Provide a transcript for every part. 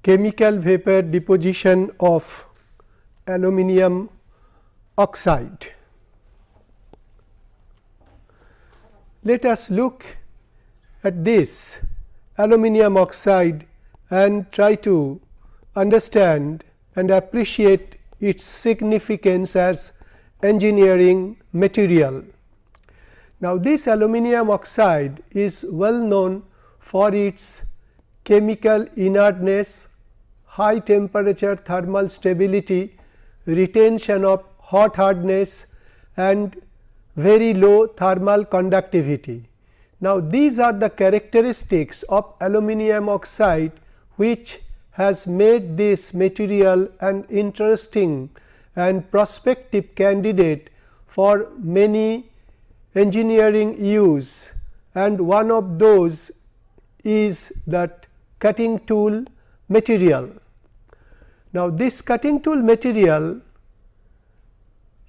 chemical vapor deposition of aluminium oxide. Let us look at this aluminium oxide and try to understand and appreciate its significance as engineering material. Now, this aluminium oxide is well known for its chemical inertness, high temperature thermal stability, retention of hot hardness and very low thermal conductivity. Now, these are the characteristics of aluminium oxide which has made this material an interesting and prospective candidate for many engineering use, and one of those is that cutting tool material. Now, this cutting tool material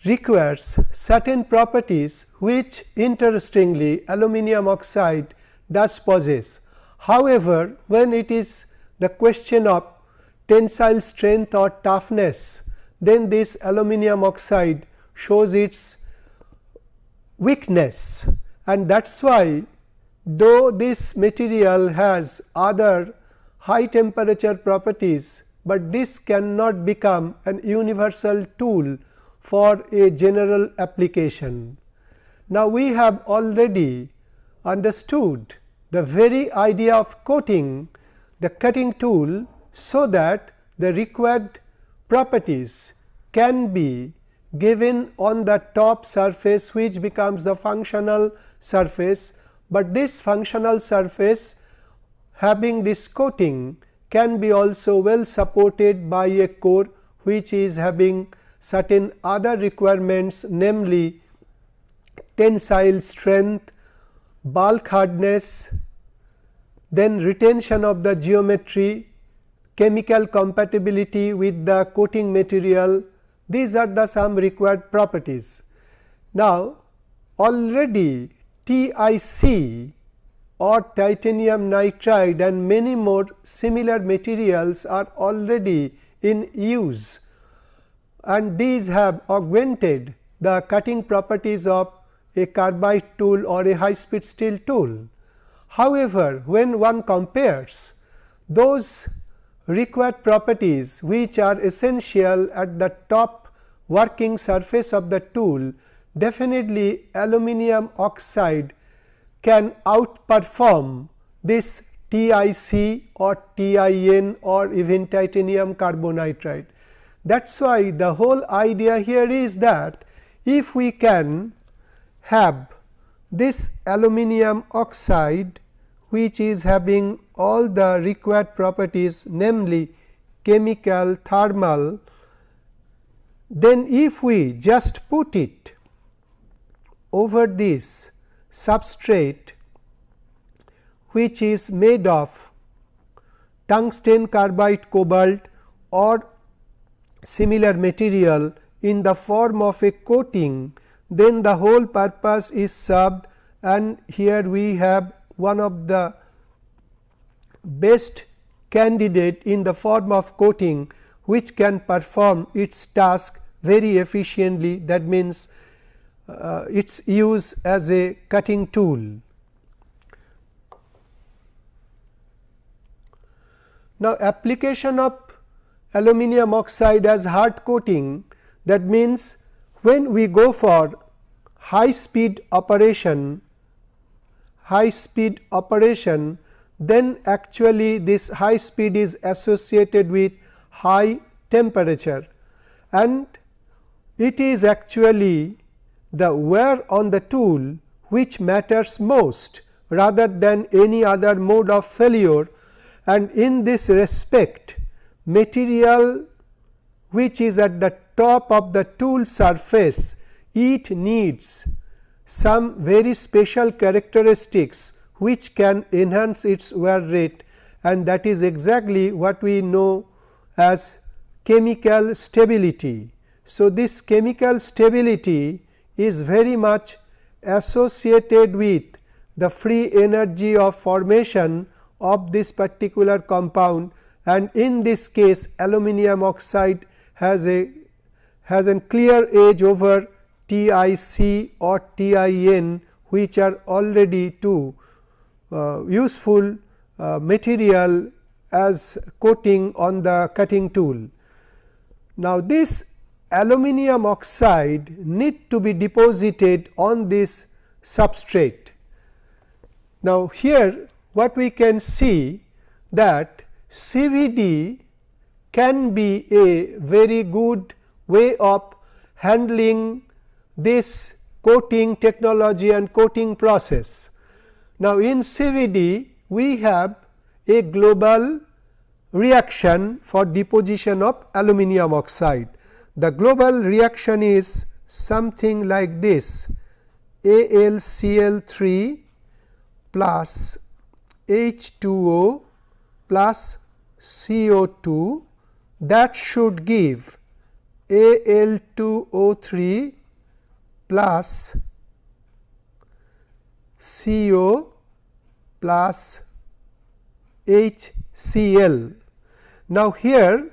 requires certain properties which interestingly aluminium oxide does possess. However, when it is the question of tensile strength or toughness, then this aluminium oxide shows its weakness, and that is why though this material has other high temperature properties, but this cannot become an universal tool for a general application. Now, we have already understood the very idea of coating the cutting tool so that the required properties can be given on the top surface, which becomes the functional surface, but this functional surface having this coating can be also well supported by a core which is having certain other requirements, namely tensile strength, bulk hardness, then retention of the geometry, chemical compatibility with the coating material. These are the some required properties. Now, already TiC or titanium nitride and many more similar materials are already in use, and these have augmented the cutting properties of a carbide tool or a high speed steel tool. However, when one compares those required properties which are essential at the top working surface of the tool, definitely aluminium oxide can outperform this TiC or TiN or even titanium carbonitride. That is why the whole idea here is that if we can have this aluminium oxide which is having all the required properties, namely chemical, thermal, then if we just put it over this substrate which is made of tungsten carbide cobalt or similar material in the form of a coating, then the whole purpose is served, and here we have one of the best candidate in the form of coating which can perform its task very efficiently, that means its use as a cutting tool. Now, application of aluminium oxide as hard coating, that means when we go for high speed operation, then actually this high speed is associated with high temperature, and it is actually the wear on the tool which matters most rather than any other mode of failure, and in this respect material which is at the top of the tool surface, it needs some very special characteristics which can enhance its wear rate, and that is exactly what we know as chemical stability. So, this chemical stability is very much associated with the free energy of formation of this particular compound, and in this case aluminium oxide has a clear edge over TiC or TiN, which are already two useful material as coating on the cutting tool. Now, this aluminium oxide need to be deposited on this substrate. Now, here what we can see that CVD can be a very good way of handling this coating technology and coating process. Now, in CVD we have a global reaction for deposition of aluminium oxide. The global reaction is something like this: AlCl3 plus H2O plus CO2, that should give Al2O3 plus CO plus HCl. Now, here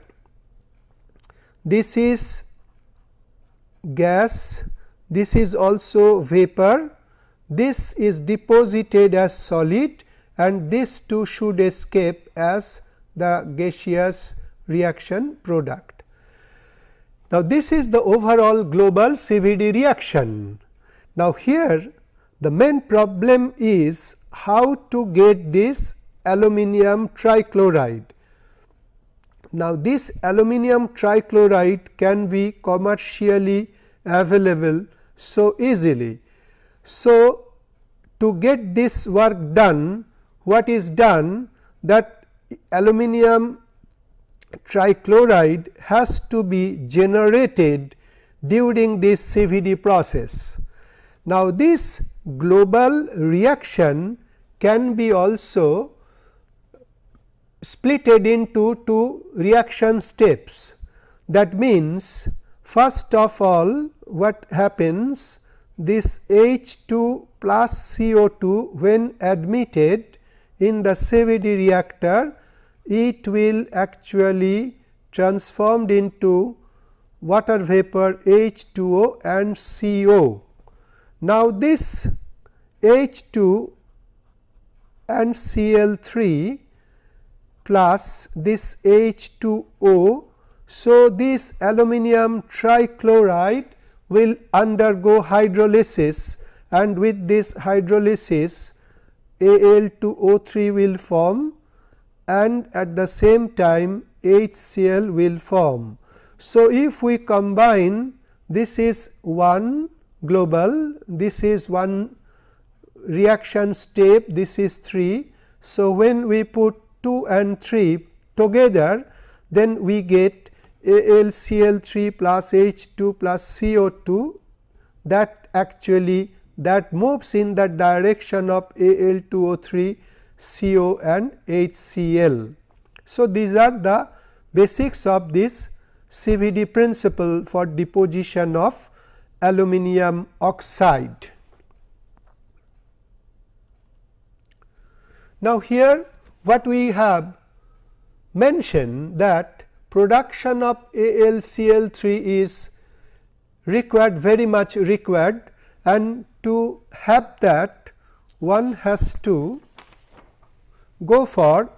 this is gas, this is also vapor, this is deposited as solid and this too should escape as the gaseous reaction product. Now, this is the overall global CVD reaction. Now, here the main problem is how to get this aluminium trichloride. Now, this aluminium trichloride can be commercially available so easily. So, to get this work done, what is done, that aluminium trichloride has to be generated during this CVD process. Now, this global reaction can be also splitted into two reaction steps. That means, first of all, what happens, this H2 plus CO2 when admitted in the CVD reactor, it will actually transformed into water vapor H2O and CO. Now, this H2 and Cl3 plus this H2O. So, this aluminium trichloride will undergo hydrolysis, and with this hydrolysis Al2O3 will form and at the same time HCl will form. So, if we combine, this is one global, this is one reaction step, this is 3. So, when we put 2 and 3 together, then we get AlCl3 plus H2 plus CO2, that actually that moves in the direction of Al2O3, CO and HCl. So, these are the basics of this CVD principle for deposition of aluminium oxide. Now, here what we have mentioned, that production of AlCl3 is required, very much required, and to have that one has to go for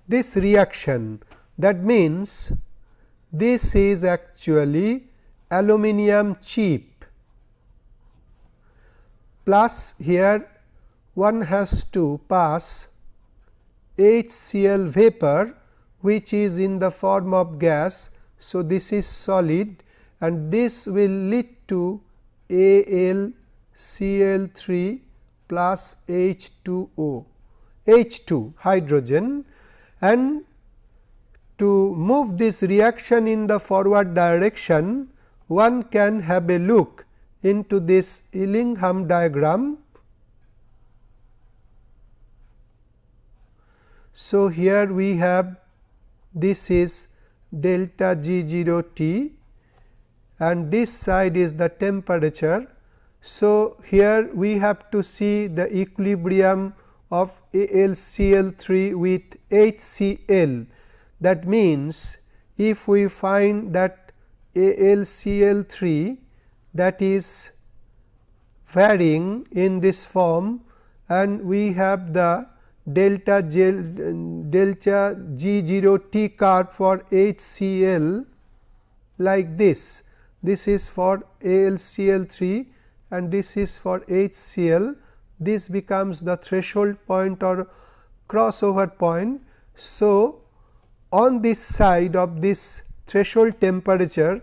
this reaction. That means, this is actually aluminium cheap, plus here one has to pass HCl vapor, which is in the form of gas. So, this is solid and this will lead to AlCl3 plus H2O, H2 hydrogen, and to move this reaction in the forward direction, one can have a look into this Ellingham diagram. So, here we have, this is delta G0 T and this side is the temperature. So, here we have to see the equilibrium of AlCl3 with HCl. That means, if we find that AlCl3 that is varying in this form, and we have the delta G0 T curve for HCl like this. This is for AlCl3 and this is for HCl. This becomes the threshold point or crossover point. So, on this side of this threshold temperature,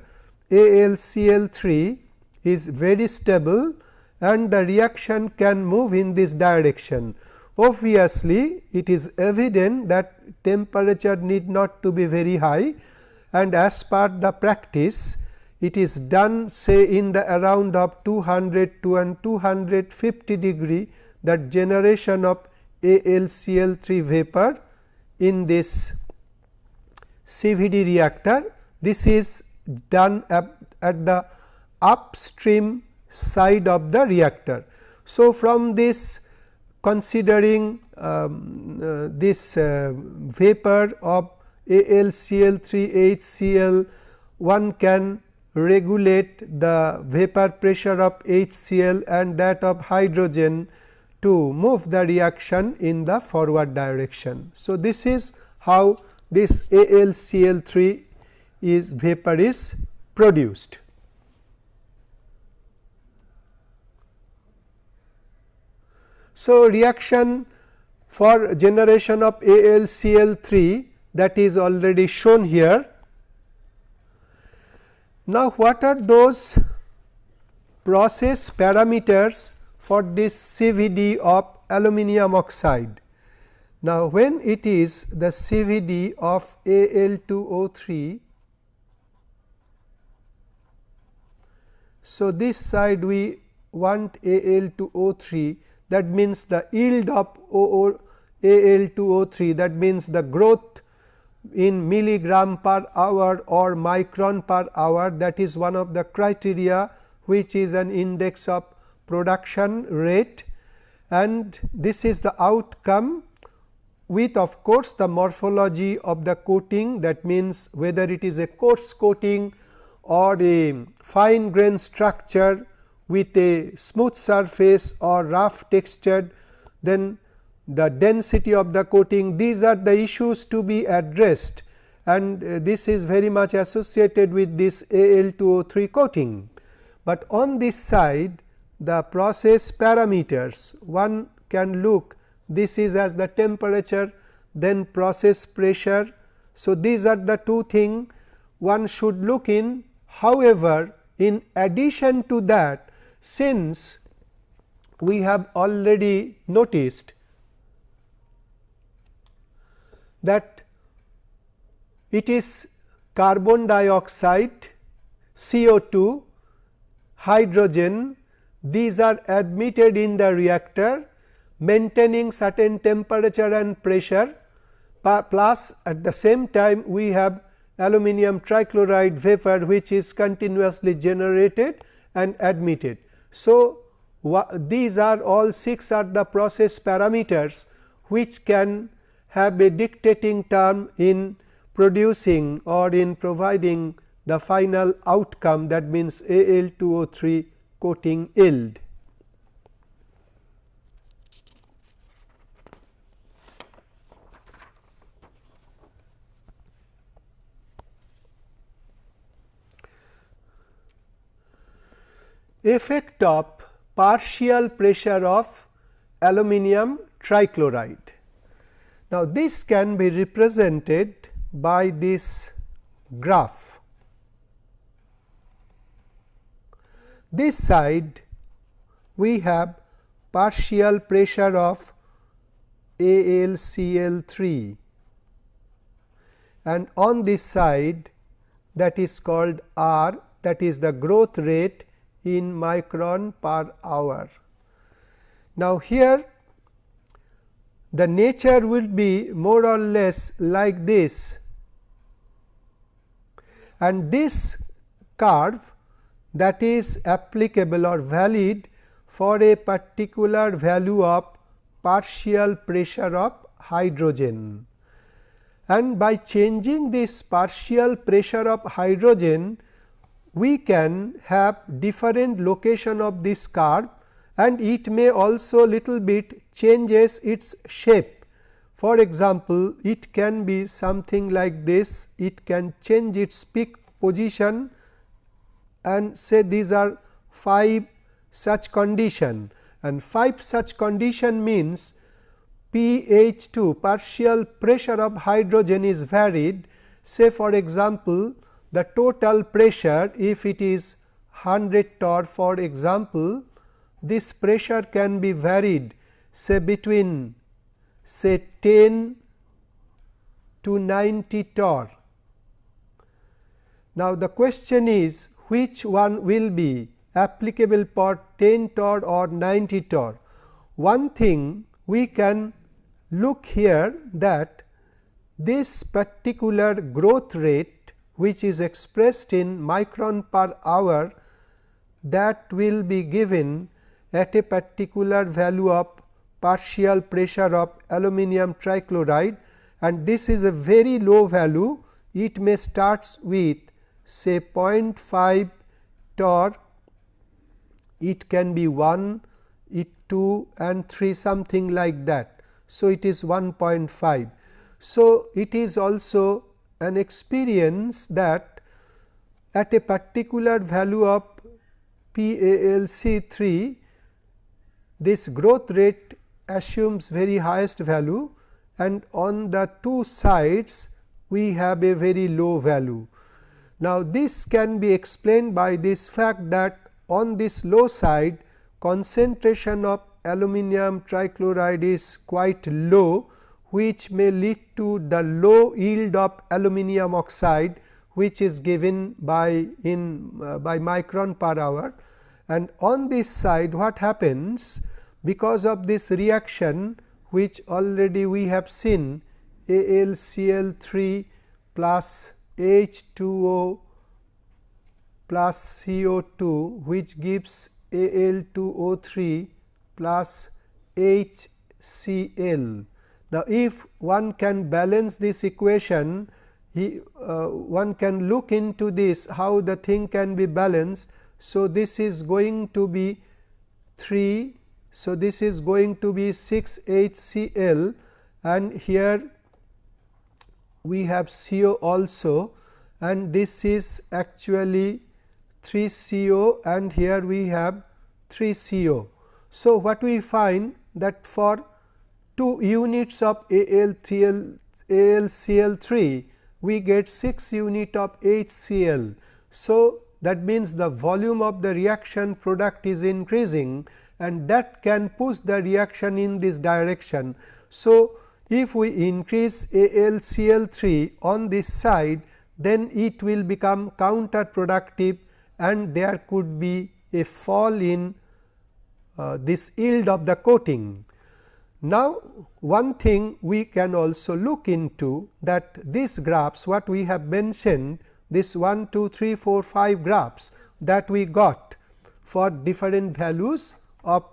AlCl3 is very stable and the reaction can move in this direction. Obviously, it is evident that temperature need not to be very high, and as per the practice, it is done say in the around of 200 to 250 degree, that generation of AlCl3 vapor in this CVD reactor. This is done at the upstream side of the reactor. So, from this, considering this vapor of AlCl3 HCl, one can regulate the vapor pressure of HCl and that of hydrogen to move the reaction in the forward direction. So, this is how this AlCl3 vapor is produced. So, reaction for generation of AlCl3, that is already shown here. Now, what are those process parameters for this CVD of aluminium oxide? Now, when it is the CVD of Al2O3, so this side we want Al2O3, that means the yield of Al2O3, that means the growth in milligram per hour or micron per hour, that is one of the criteria which is an index of production rate, and this is the outcome with of course, the morphology of the coating, that means whether it is a coarse coating or a fine grain structure with a smooth surface or rough textured, then the density of the coating, these are the issues to be addressed, and this is very much associated with this Al2O3 coating. But on this side, the process parameters, one can look, this is as the temperature, then process pressure. So, these are the two things one should look in. However, in addition to that, since we have already noticed that it is carbon dioxide, CO2, hydrogen, these are admitted in the reactor maintaining certain temperature and pressure, plus at the same time we have aluminium trichloride vapor which is continuously generated and admitted. So, these are all 6 are the process parameters which can have a dictating term in producing or in providing the final outcome, that means Al2O3 coating yield. Effect of partial pressure of aluminium trichloride. Now, this can be represented by this graph. This side we have partial pressure of AlCl3, and on this side that is called R, that is the growth rate in micron per hour. Now, here the nature will be more or less like this, and this curve that is applicable or valid for a particular value of partial pressure of hydrogen, and by changing this partial pressure of hydrogen, we can have different location of this curve, and it may also little bit changes its shape. For example, it can be something like this, it can change its peak position, and say these are 5 such condition, and 5 such condition means pH2 partial pressure of hydrogen is varied. Say for example, the total pressure, if it is 100 torr for example, this pressure can be varied say between say 10 to 90 torr. Now, the question is which one will be applicable for 10 torr or 90 torr. One thing we can look here, that this particular growth rate which is expressed in micron per hour, that will be given at a particular value of partial pressure of aluminium trichloride, and this is a very low value. It may start with say 0.5 torr, it can be 1, 2 and 3 something like that. So, it is 1.5. So, it is also an experience that at a particular value of PaLC3, this growth rate assumes very highest value, and on the two sides we have a very low value. Now, this can be explained by this fact that on this low side concentration of aluminium trichloride is quite low, which may lead to the low yield of aluminium oxide, which is given by micron per hour. And on this side what happens, because of this reaction which already we have seen, AlCl3 plus H2O plus CO2, which gives Al2O3 plus HCl. Now, if one can balance this equation, one can look into this how the thing can be balanced. So, this is going to be 3. So, this is going to be 6 HCl, and here we have CO also, and this is actually 3 CO, and here we have 3 CO. So, what we find that for 2 units of AlCl3 we get 6 unit of HCl. So, that means the volume of the reaction product is increasing, and that can push the reaction in this direction. So, if we increase AlCl3 on this side, then it will become counterproductive, and there could be a fall in this yield of the coating. Now, one thing we can also look into, that these graphs what we have mentioned, this 1, 2, 3, 4, 5 graphs that we got for different values of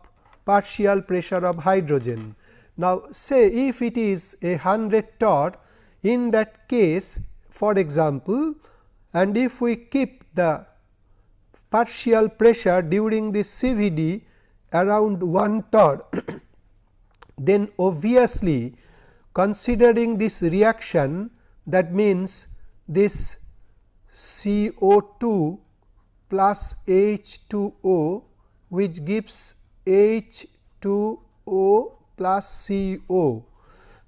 partial pressure of hydrogen. Now, say if it is 100 torr, in that case for example, and if we keep the partial pressure during this CVD around 1 torr, then obviously considering this reaction, that means this CO2 plus H2O, which gives H2O plus CO.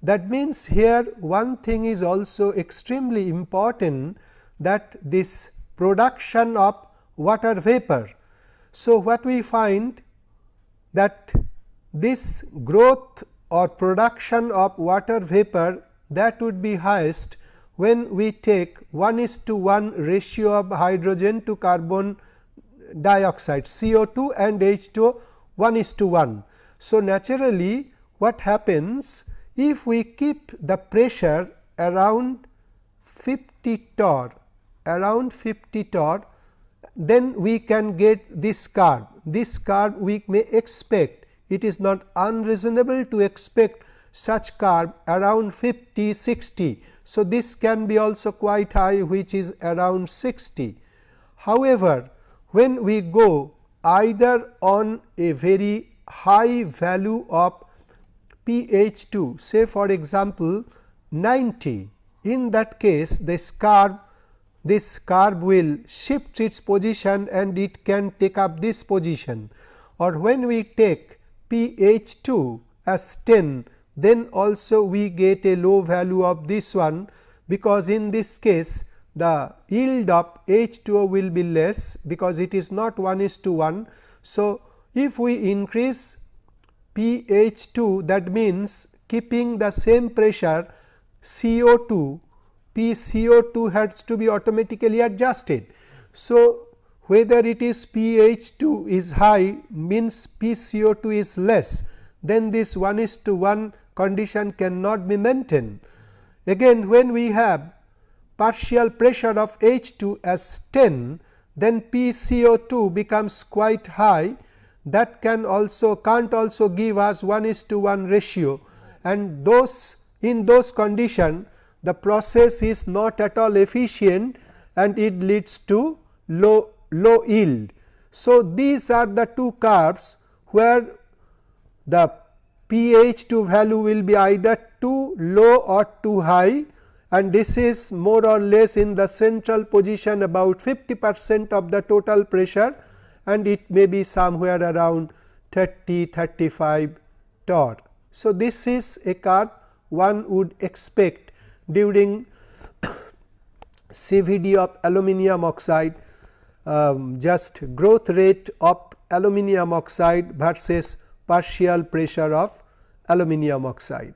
That means, here one thing is also extremely important, that this production of water vapor. So, what we find, that this growth or production of water vapor, that would be highest when we take 1:1 ratio of hydrogen to carbon dioxide, CO2 and H2O 1:1. So, naturally what happens, if we keep the pressure around 50 torr, then we can get this curve. This curve we may expect, it is not unreasonable to expect such curve around 50-60. So, this can be also quite high, which is around 60. However, when we go either on a very high value of pH2, say for example 90, in that case this curve will shift its position and it can take up this position, or when we take pH2 as 10, then also we get a low value of this one, because in this case the yield of H2O will be less, because it is not 1:1. So, if we increase pH2, that means keeping the same pressure, CO2 PCO2 has to be automatically adjusted. So, whether it is pH2 is high means PCO2 is less, then this 1:1 condition cannot be maintained. Again, when we have partial pressure of H2 as 10, then PCO2 becomes quite high, that can't also give us 1:1 ratio, and in those conditions the process is not at all efficient and it leads to low yield. So, these are the two curves where the pH2 value will be either too low or too high, and this is more or less in the central position, about 50% of the total pressure, and it may be somewhere around 30-35 torr. So, this is a curve one would expect during CVD of aluminium oxide, just growth rate of aluminium oxide versus partial pressure of aluminium oxide.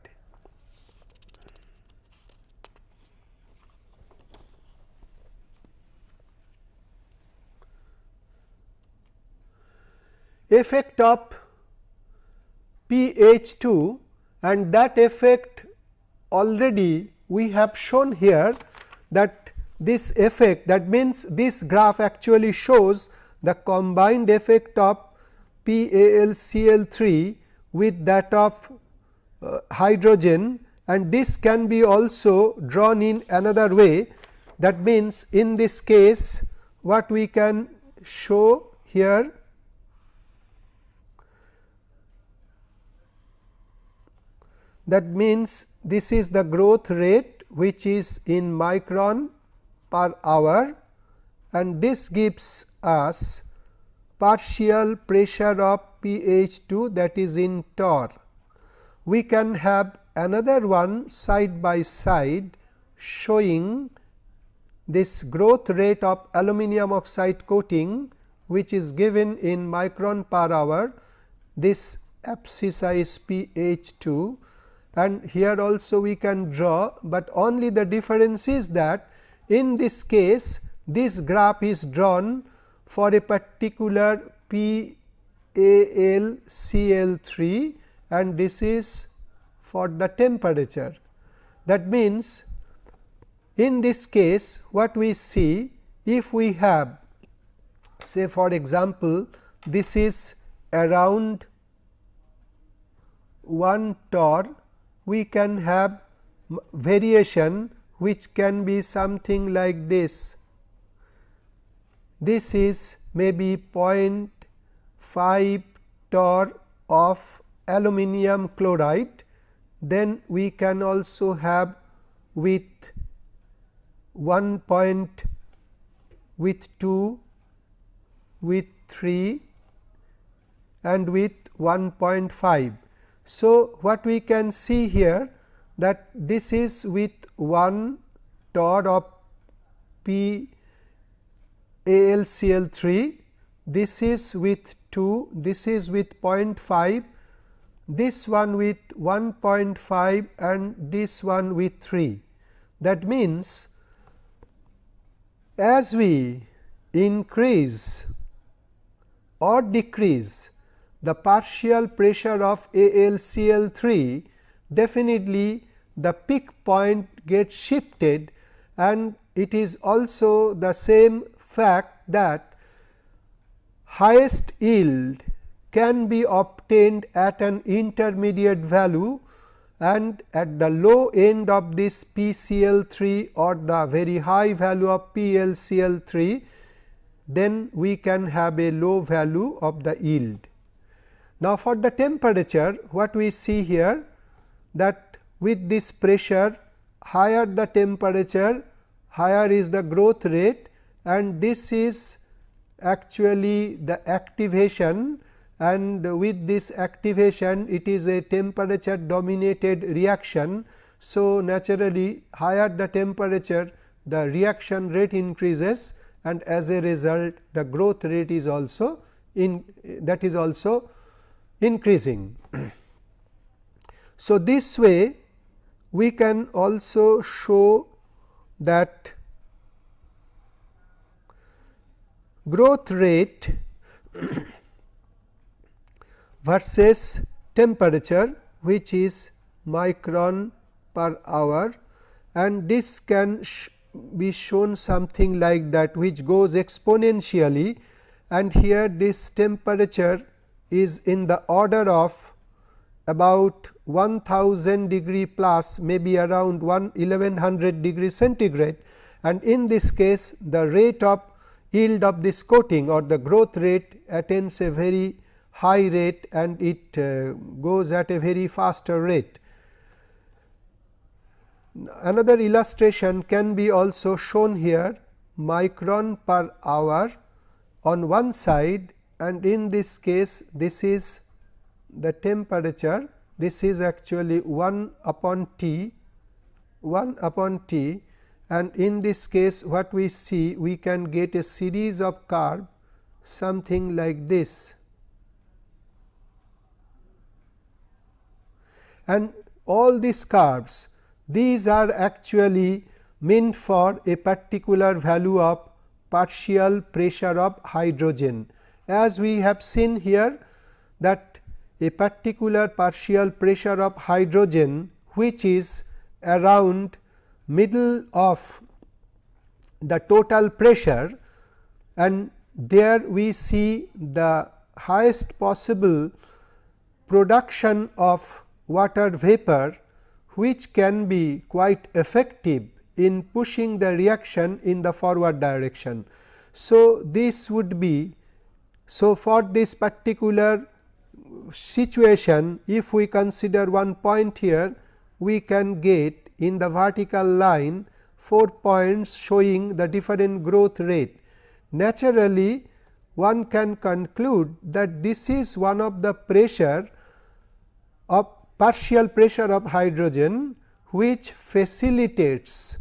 Effect of pH2, and that effect already we have shown here, that this effect, that means this graph actually shows the combined effect of PaLCl3 with that of hydrogen, and this can be also drawn in another way. That means, in this case what we can show here, that means this is the growth rate which is in micron per hour, and this gives us partial pressure of pH2, that is in torr. We can have another one side by side showing this growth rate of aluminium oxide coating, which is given in micron per hour. This abscissa is pH2, and here also we can draw, but only the difference is that in this case this graph is drawn for a particular PaLCl3 and this is for the temperature. That means, in this case what we see, if we have, say for example, this is around 1 torr, we can have variation which can be something like this. This is maybe 0.5 torr of aluminium chloride. Then we can also have with 1 with 2, with 3 and with 1.5. So, what we can see here, that this is with 1 torr of PaLCl3, this is with 2, this is with 0.5, this one with 1.5 and this one with 3. That means, as we increase or decrease the partial pressure of AlCl3, definitely the peak point gets shifted, and it is also the same fact that highest yield can be obtained at an intermediate value. and at the low end of this PCl3 or the very high value of PlCl3, then we can have a low value of the yield. Now, for the temperature, what we see here, that with this pressure, higher the temperature, higher is the growth rate, and this is actually the activation, and with this activation it is a temperature dominated reaction. So, naturally higher the temperature, the reaction rate increases, and as a result the growth rate is also increasing. So, this way we can also show that growth rate versus temperature, which is micron per hour, and this can be shown something like that, which goes exponentially, and here this temperature is in the order of about 1000 degree plus, maybe around 1100 degree centigrade, and in this case the rate of yield of this coating or the growth rate attains a very high rate, and it goes at a very faster rate. Another illustration can be also shown here, micron per hour on one side, and in this case this is the temperature, this is actually 1 upon T, and in this case what we see, we can get a series of curve something like this, and all these curves, these are actually meant for a particular value of partial pressure of hydrogen. As we have seen here, that a particular partial pressure of hydrogen, which is around middle of the total pressure, and there we see the highest possible production of water vapor, which can be quite effective in pushing the reaction in the forward direction. So, this would be, so for this particular situation, if we consider one point here, we can get in the vertical line 4 points showing the different growth rate. Naturally, one can conclude that this is one of the pressure of partial pressure of hydrogen, which facilitates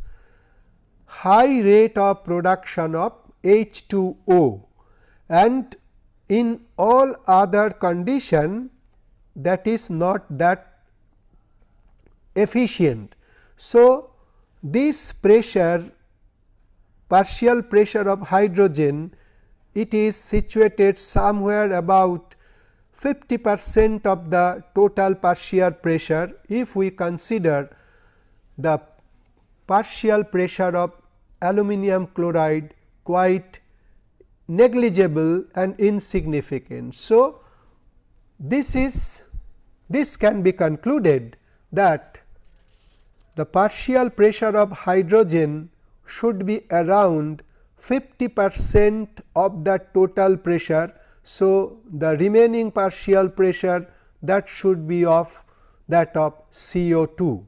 high rate of production of H2O, and in all other condition that is not that efficient. So, this pressure, partial pressure of hydrogen, it is situated somewhere about 50% of the total partial pressure, if we consider the partial pressure of aluminium chloride quite negligible and insignificant. So, this can be concluded that the partial pressure of hydrogen should be around 50% of the total pressure. So, the remaining partial pressure, that should be of that of CO2.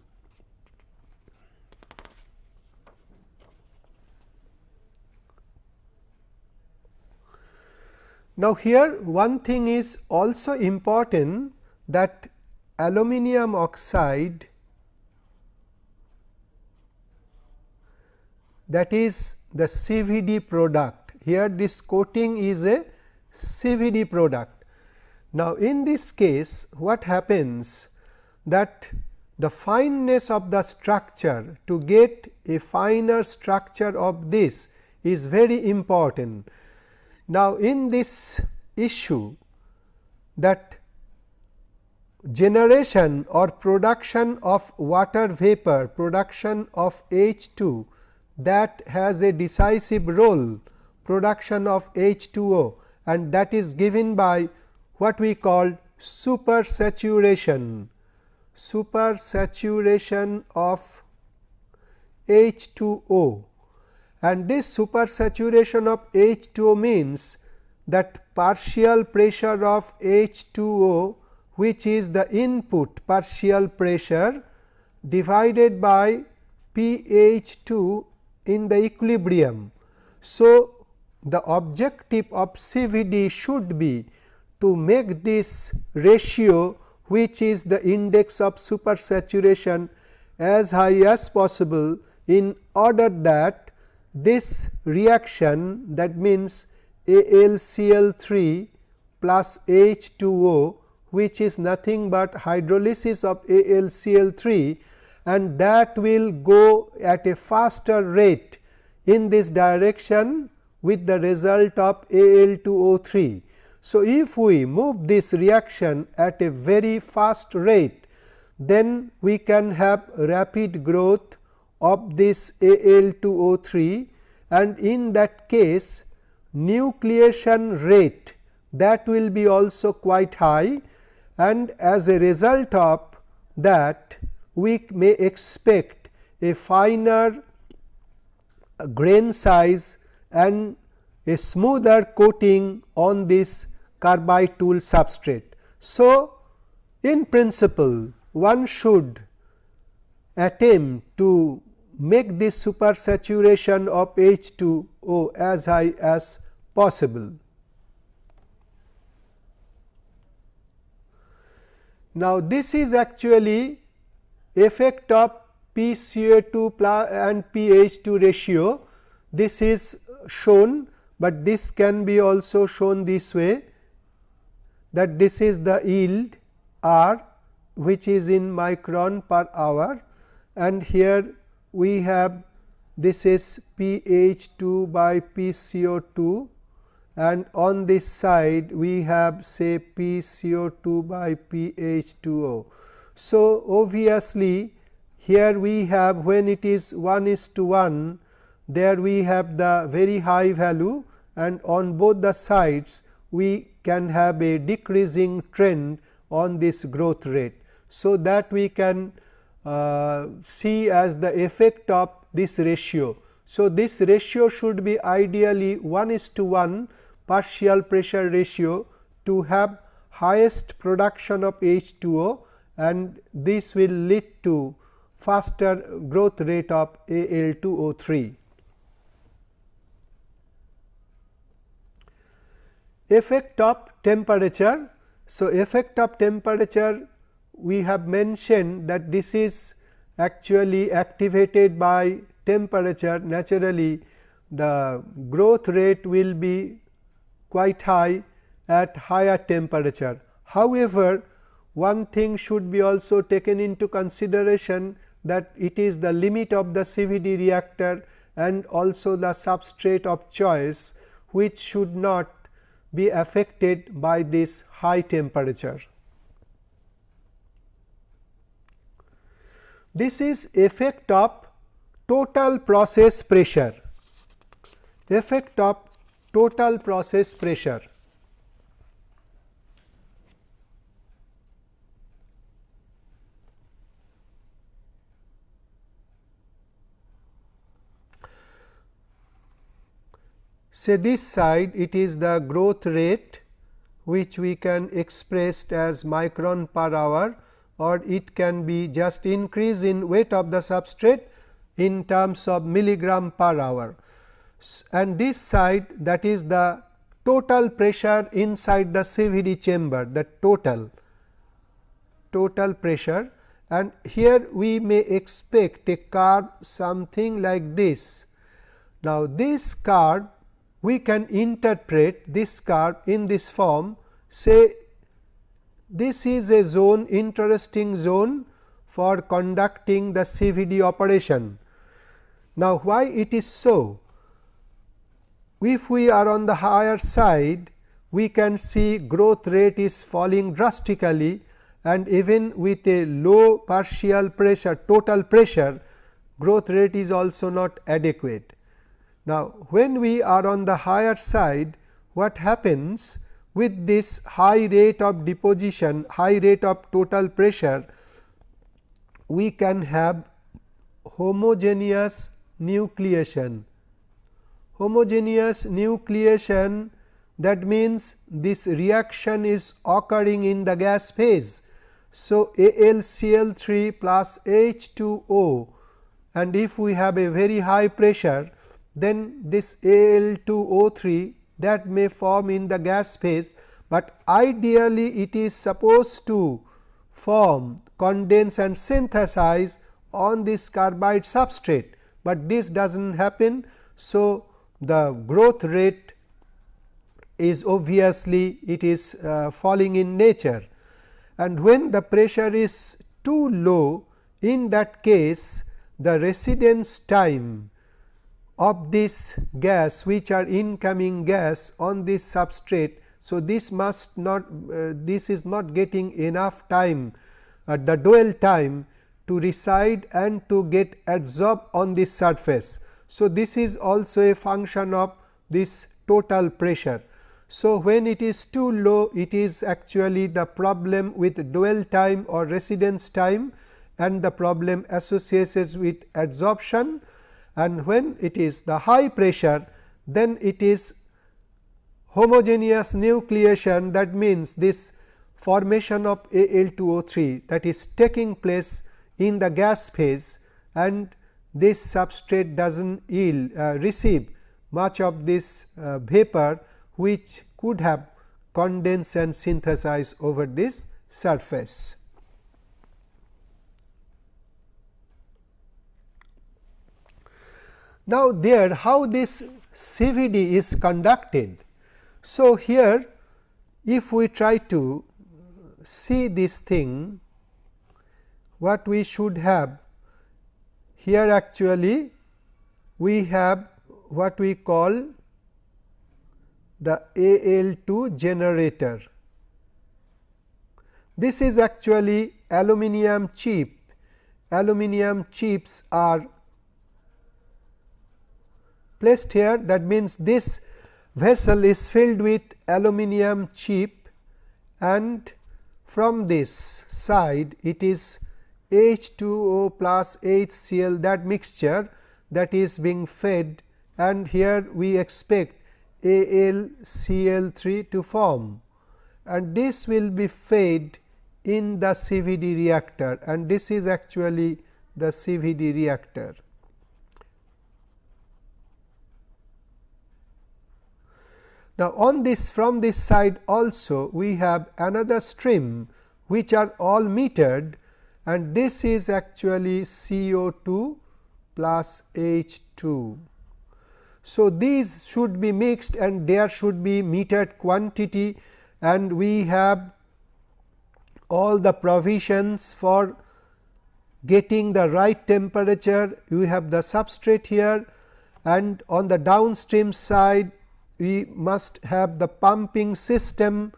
Now, here one thing is also important, that aluminium oxide, that is the CVD product. Here this coating is a CVD product. Now, in this case what happens, that the fineness of the structure, to get a finer structure of this is very important. Now, in this issue, that generation or production of water vapor, production of H2, that has a decisive role, production of H2O, and that is given by what we call supersaturation. supersaturation of H2O, and this supersaturation of H2O means that partial pressure of H2O, which is the input partial pressure, divided by pH2 in the equilibrium. So, the objective of CVD should be to make this ratio, which is the index of supersaturation, as high as possible, in order that this reaction, that means AlCl3 plus H2O, which is nothing but hydrolysis of AlCl3, and that will go at a faster rate in this direction with the result of Al2O3. So, if we move this reaction at a very fast rate, then we can have rapid growth of this Al2O3, and in that case nucleation rate, that will be also quite high, and as a result of that we may expect a finer grain size and a smoother coating on this carbide tool substrate. So, in principle one should attempt to make this supersaturation of H2O as high as possible. Now, this is actually effect of PCO2 and pH2 ratio. This is shown, but this can be also shown this way, that this is the yield R, which is in micron per hour, and here we have this is pH2 by PCO2, and on this side we have say PCO2 by pH2O. So, obviously, here we have, when it is 1:1, there we have the very high value, and on both the sides we can have a decreasing trend on this growth rate. So, that we can see as the effect of this ratio. So, this ratio should be ideally 1:1 partial pressure ratio to have highest production of H2O, and this will lead to faster growth rate of Al2O3. Effect of temperature. So, effect of temperature, we have mentioned that this is actually activated by temperature. Naturally, the growth rate will be quite high at higher temperature. However, one thing should be also taken into consideration, that it is the limit of the CVD reactor and also the substrate of choice, which should not be affected by this high temperature. This is effect of total process pressure. Effect of total process pressure. Say this side, it is the growth rate, which we can express as micron per hour, or it can be just increase in weight of the substrate in terms of milligram per hour. And this side, that is the total pressure inside the CVD chamber, the total pressure, and here we may expect a curve something like this. Now, this curve, we can interpret this curve in this form. Say this is a zone, interesting zone for conducting the CVD operation. Now, why it is so? If we are on the higher side, we can see growth rate is falling drastically, and even with a low partial pressure, total pressure, growth rate is also not adequate. Now, when we are on the higher side, what happens with this high rate of deposition, high rate of total pressure, we can have homogeneous nucleation. Homogeneous nucleation, that means this reaction is occurring in the gas phase. So, AlCl3 plus H2O, and if we have a very high pressure, then this Al2O3 that may form in the gas phase, but ideally it is supposed to form, condense and synthesize on this carbide substrate, but this does not happen. So, the growth rate is obviously it is falling in nature, and when the pressure is too low, in that case the residence time of this gas which are incoming gas on this substrate. So, this must not this is not getting enough time, the dwell time to reside and to get adsorbed on this surface. So, this is also a function of this total pressure. So, when it is too low, it is actually the problem with dwell time or residence time and the problem associated with adsorption, and when it is the high pressure, then it is homogeneous nucleation, that means this formation of Al2O3 that is taking place in the gas phase, and this substrate does not yield receive much of this vapor which could have condensed and synthesized over this surface. Now, there how this CVD is conducted. So, here if we try to see this thing, what we should have here, actually we have what we call the Al2 generator. This is actually aluminium chip. Aluminium chips are placed here, that means this vessel is filled with aluminium chip, and from this side it is H2O plus HCl, that mixture that is being fed, and here we expect AlCl3 to form, and this will be fed in the CVD reactor, and this is actually the CVD reactor. Now, on this from this side also we have another stream which are all metered, and this is actually CO2 plus H2. So, these should be mixed and there should be metered quantity, and we have all the provisions for getting the right temperature. We have the substrate here, and on the downstream side we must have the pumping system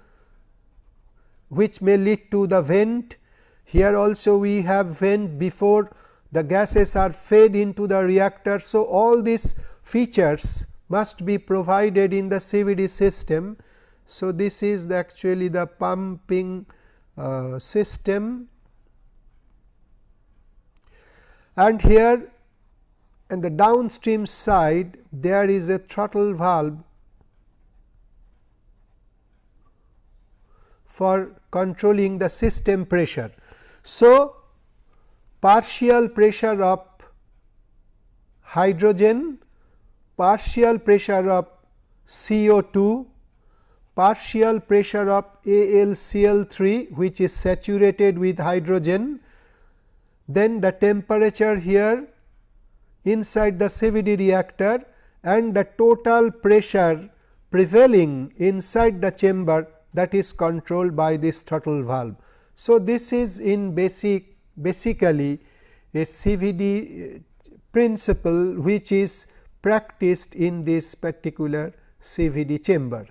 which may lead to the vent. Here also we have vent before the gases are fed into the reactor. So, all these features must be provided in the CVD system. So, this is actually the pumping system, and here in the downstream side there is a throttle valve for controlling the system pressure. So, partial pressure of hydrogen, partial pressure of CO2, partial pressure of AlCl3 which is saturated with hydrogen, then the temperature here inside the CVD reactor, and the total pressure prevailing inside the chamber, that is controlled by this throttle valve. So, this is in basically a CVD principle which is practiced in this particular CVD chamber.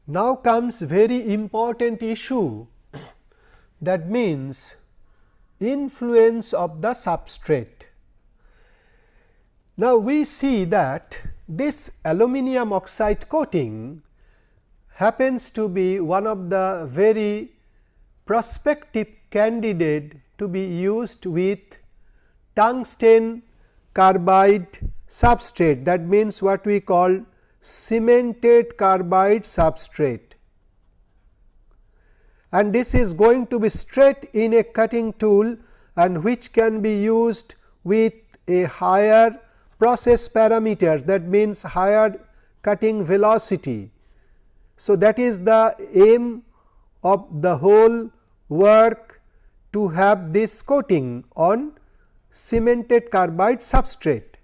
Now comes very important issue, that means influence of the substrate. Now, we see that this aluminium oxide coating happens to be one of the very prospective candidate to be used with tungsten carbide substrate, that means what we call cemented carbide substrate, and this is going to be straight in a cutting tool and which can be used with a higher process parameter, that means higher cutting velocity. So, that is the aim of the whole work, to have this coating on cemented carbide substrate.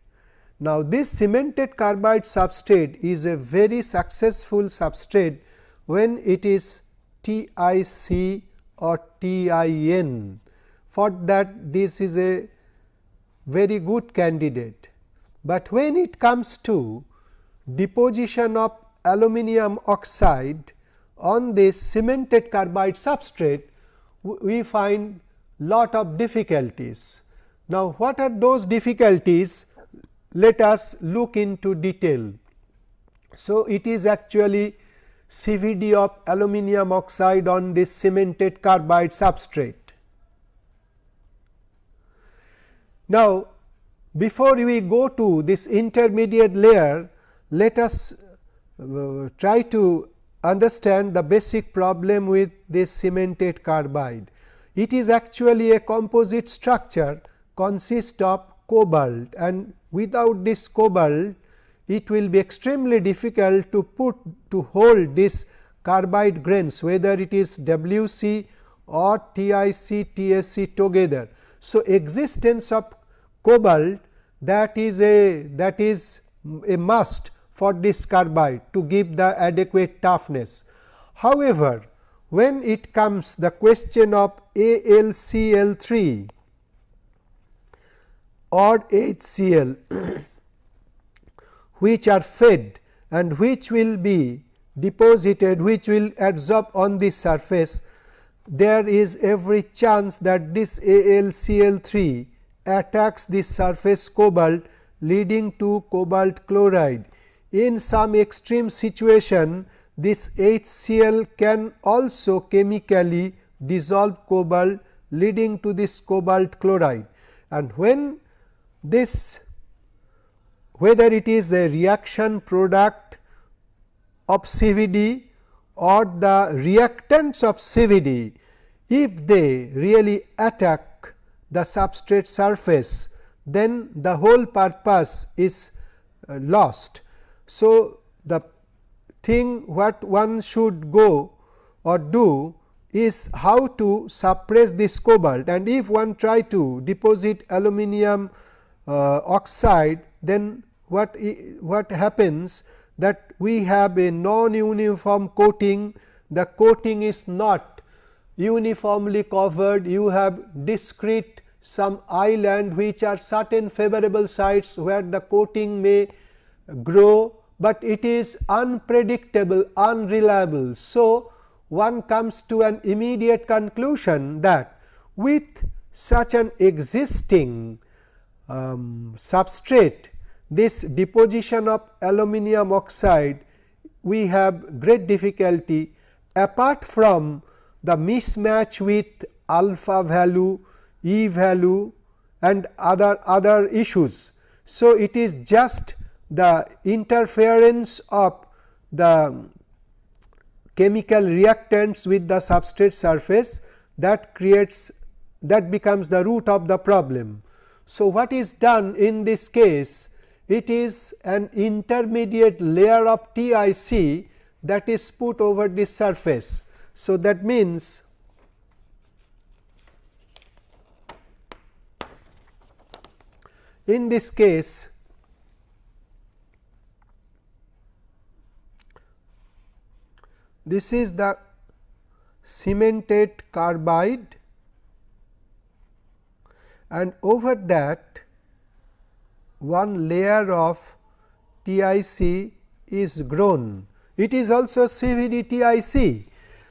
Now, this cemented carbide substrate is a very successful substrate when it is TIC or TIN. For that, this is a very good candidate, but when it comes to deposition of aluminium oxide on this cemented carbide substrate, we find lot of difficulties. Now, what are those difficulties? Let us look into detail. So, it is actually CVD of aluminium oxide on this cemented carbide substrate. Now, before we go to this intermediate layer, let us try to understand the basic problem with this cemented carbide. It is actually a composite structure, consists of cobalt, and without this cobalt it will be extremely difficult to hold this carbide grains, whether it is WC or TIC, TSC together. So, existence of cobalt, that is a must for this carbide to give the adequate toughness. However, when it comes the question of AlCl3 or HCl which are fed and which will be deposited, which will adsorb on the surface, there is every chance that this AlCl3 attacks the surface cobalt, leading to cobalt chloride. In some extreme situation, this HCl can also chemically dissolve cobalt, leading to this cobalt chloride, and when this, whether it is a reaction product of CVD or the reactants of CVD, if they really attack the substrate surface, then the whole purpose is lost. So, the thing what one should go or do is how to suppress this cobalt, and if one try to deposit aluminium oxide, then what happens, that we have a non-uniform coating, the coating is not uniformly covered, you have discrete some island which are certain favorable sites where the coating may grow, but it is unpredictable, unreliable. So, one comes to an immediate conclusion that with such an existing substrate, this deposition of aluminium oxide, we have great difficulty, apart from the mismatch with alpha value, E value and other issues. So, it is just the interference of the chemical reactants with the substrate surface that becomes the root of the problem. So, what is done in this case? It is an intermediate layer of TIC that is put over this surface. So, that means in this case this is the cemented carbide, and over that one layer of TIC is grown. It is also CVD TIC,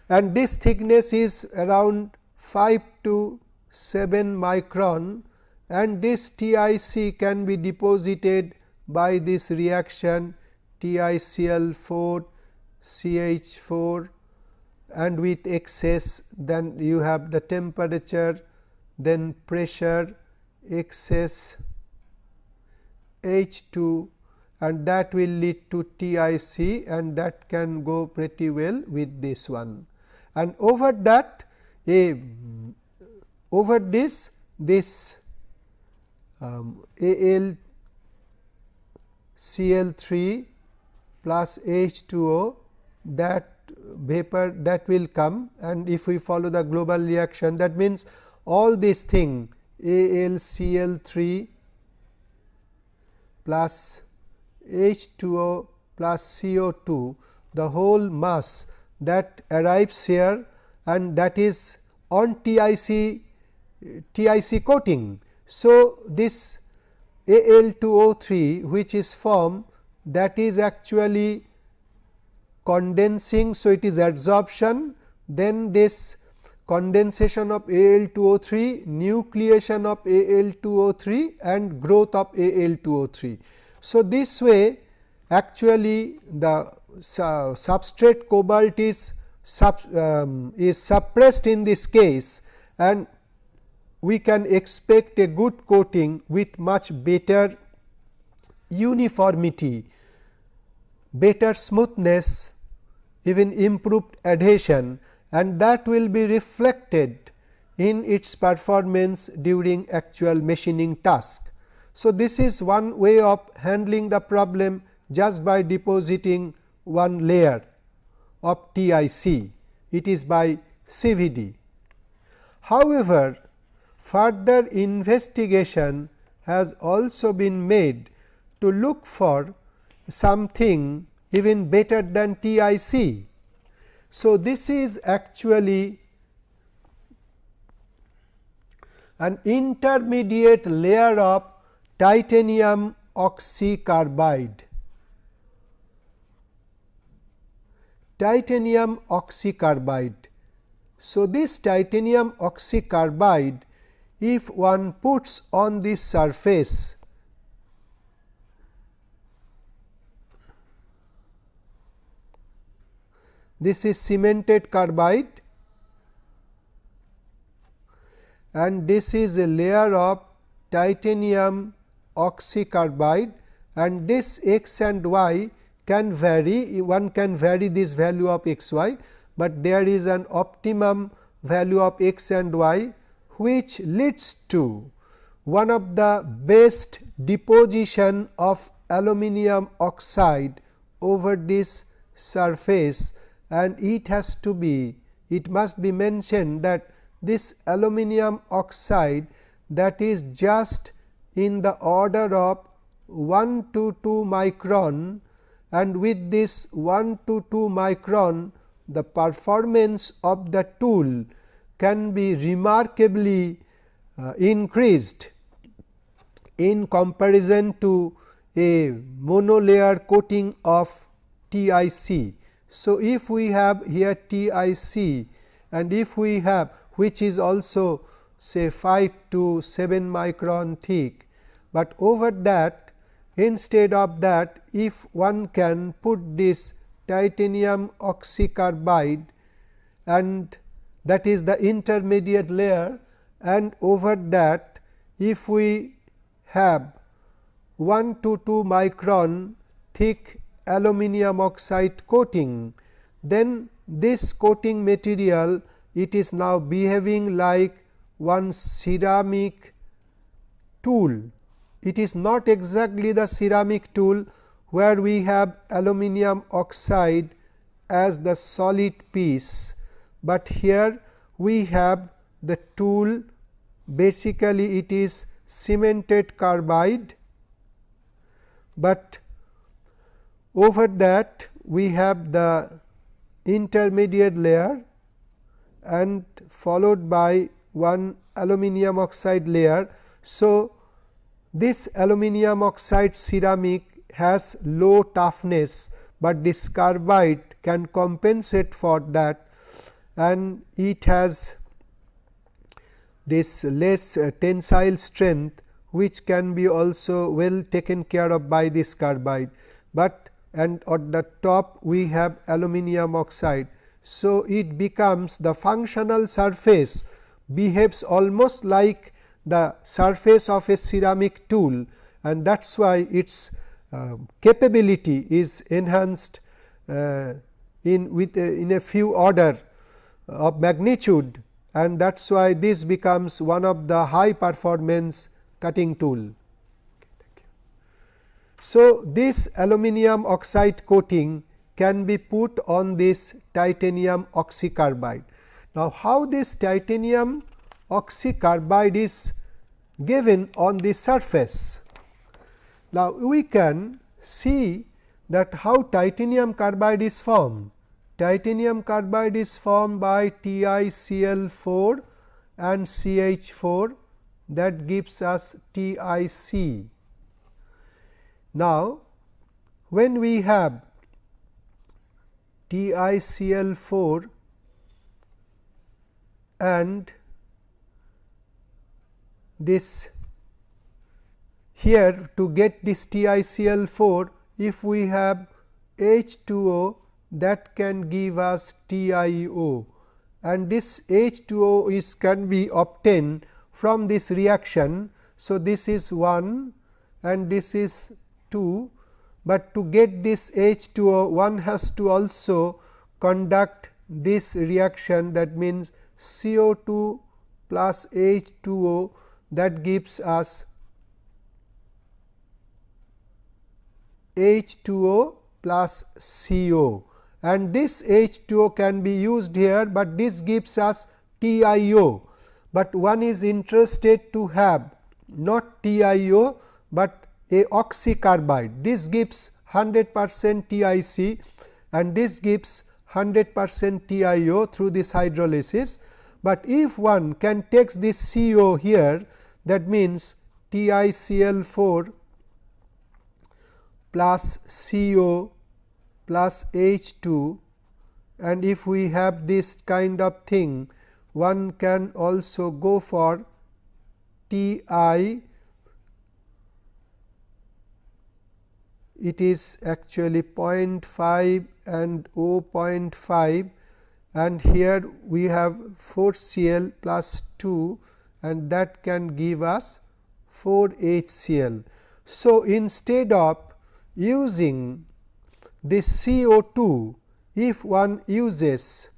and this thickness is around 5 to 7 micron, and this TiC can be deposited by this reaction TiCl4 CH4 and with excess, then you have the temperature, then pressure, excess H2, and that will lead to TiC, and that can go pretty well with this one. And over that over this AlCl3 plus H2O, that vapor that will come, and if we follow the global reaction, that means all this thing AlCl3 plus H2O plus CO2, the whole mass that arrives here, and that is on TiC coating. So, this Al2O3 which is formed, that is actually condensing. So, it is adsorption, then this condensation of Al2O3, nucleation of Al2O3 and growth of Al2O3. So, this way actually the substrate cobalt is suppressed in this case, and we can expect a good coating with much better uniformity, better smoothness, even improved adhesion, and that will be reflected in its performance during actual machining task. So, this is one way of handling the problem just by depositing one layer of TiC, it is by CVD. However, further investigation has also been made to look for something even better than TiC. So, this is actually an intermediate layer of titanium oxy carbide. Titanium oxy carbide. So, this titanium oxy carbide, if one puts on this surface, this is cemented carbide and this is a layer of titanium oxy carbide, and this x and y can vary, one can vary this value of x y, but there is an optimum value of x and y which leads to one of the best deposition of aluminium oxide over this surface, and it has to be, it must be mentioned that this aluminium oxide, that is just in the order of 1 to 2 micron, and with this 1 to 2 micron the performance of the tool can be remarkably increased in comparison to a monolayer coating of TiC. So, if we have here TiC, and if we have, which is also say 5 to 7 micron thick, but over that, instead of that, if one can put this titanium oxy carbide, and that is the intermediate layer, and over that if we have 1 to 2 micron thick aluminium oxide coating, then this coating material, it is now behaving like one ceramic tool. It is not exactly the ceramic tool where we have aluminium oxide as the solid piece, but here we have the tool, basically it is cemented carbide, but over that we have the intermediate layer and followed by one aluminium oxide layer. So, this aluminium oxide ceramic has low toughness, but this carbide can compensate for that, and it has this less tensile strength, which can be also well taken care of by this carbide, but and at the top we have aluminium oxide. So, it becomes the functional surface behaves almost like the surface of a ceramic tool, and that is why its capability is enhanced in a few order of magnitude, and that is why this becomes one of the high performance cutting tool. So, this aluminium oxide coating can be put on this titanium oxy carbide. Now, how this titanium oxy carbide is given on the surface? Now, we can see that how titanium carbide is formed. Titanium carbide is formed by TiCl4 and CH4, that gives us TiC. Now, when we have TiCl4 and this here, to get this TiCl4, if we have H2O, that can give us TiO, and this H2O is can be obtained from this reaction. So, this is 1 and this is 2, but to get this H2O, one has to also conduct this reaction, that means CO2 plus H2O, that gives us H2O plus CO, and this H2O can be used here, but this gives us TiO, but one is interested to have not TiO, but a oxy carbide. This gives 100% TiC and this gives 100% TiO through this hydrolysis, but if one can take this CO here, that means TiCl4 plus CO plus H2, and if we have this kind of thing, one can also go for Ti, it is actually 0.5 and 0.5, and here we have 4 Cl plus 2, and that can give us 4 HCl. So, instead of using this CO2, if one uses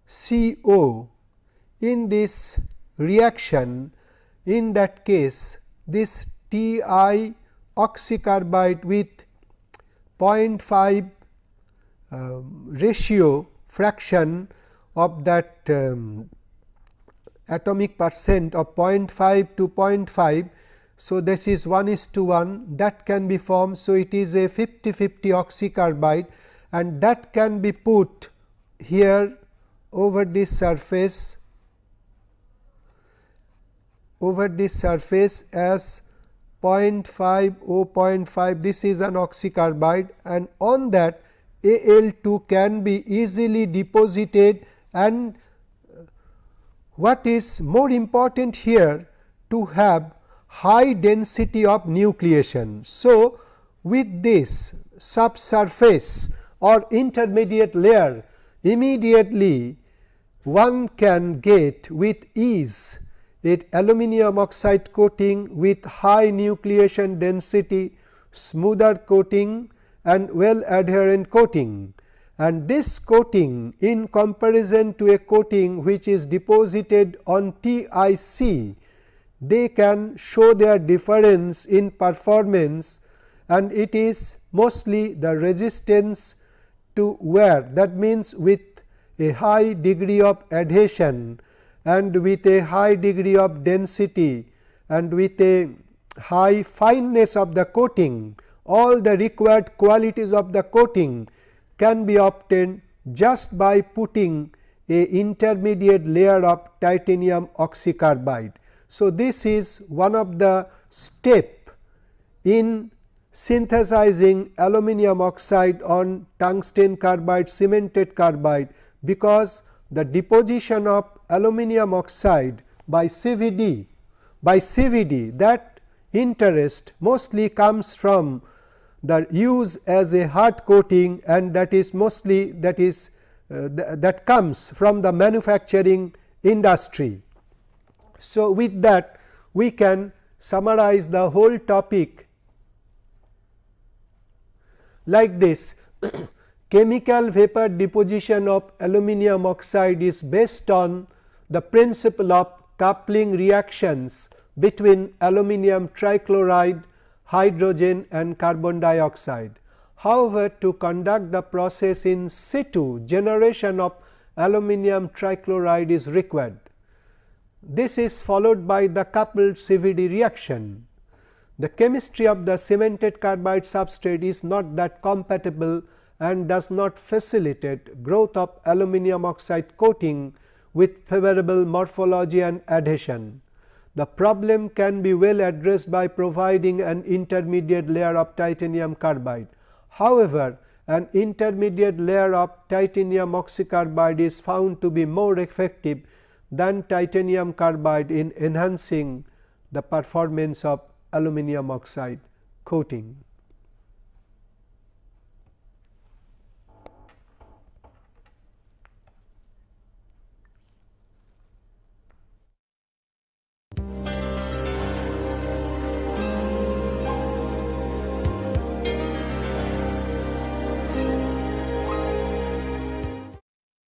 CO in this reaction, in that case this Ti oxy carbide with 0.5 ratio fraction of that atomic percent of 0.5 to 0.5. So, this is 1:1 that can be formed. So, it is a 50-50 oxy carbide, and that can be put here over this surface as 0.5 0.5. This is an oxy carbide, and on that Al2 can be easily deposited, and what is more important here, to have high density of nucleation. So, with this subsurface or intermediate layer, immediately one can get with ease it aluminium oxide coating with high nucleation density, smoother coating and well adherent coating. And this coating, in comparison to a coating which is deposited on TiC, they can show their difference in performance, and it is mostly the resistance to wear, that means with a high degree of adhesion and with a high degree of density and with a high fineness of the coating. All the required qualities of the coating can be obtained just by putting a intermediate layer of titanium oxy carbide. So, this is one of the step in synthesizing aluminium oxide on tungsten carbide, cemented carbide, because the deposition of aluminium oxide by CVD. By CVD, that interest mostly comes from the use as a hard coating, and that is mostly that comes from the manufacturing industry. So, with that we can summarize the whole topic like this. Chemical vapor deposition of aluminum oxide is based on the principle of coupling reactions between aluminum trichloride, hydrogen and carbon dioxide. However, to conduct the process in situ, generation of aluminum trichloride is required. This is followed by the coupled CVD reaction. The chemistry of the cemented carbide substrate is not that compatible and does not facilitate growth of aluminum oxide coating with favorable morphology and adhesion. The problem can be well addressed by providing an intermediate layer of titanium carbide. However, an intermediate layer of titanium oxy carbide is found to be more effective than titanium carbide in enhancing the performance of aluminum oxide coating.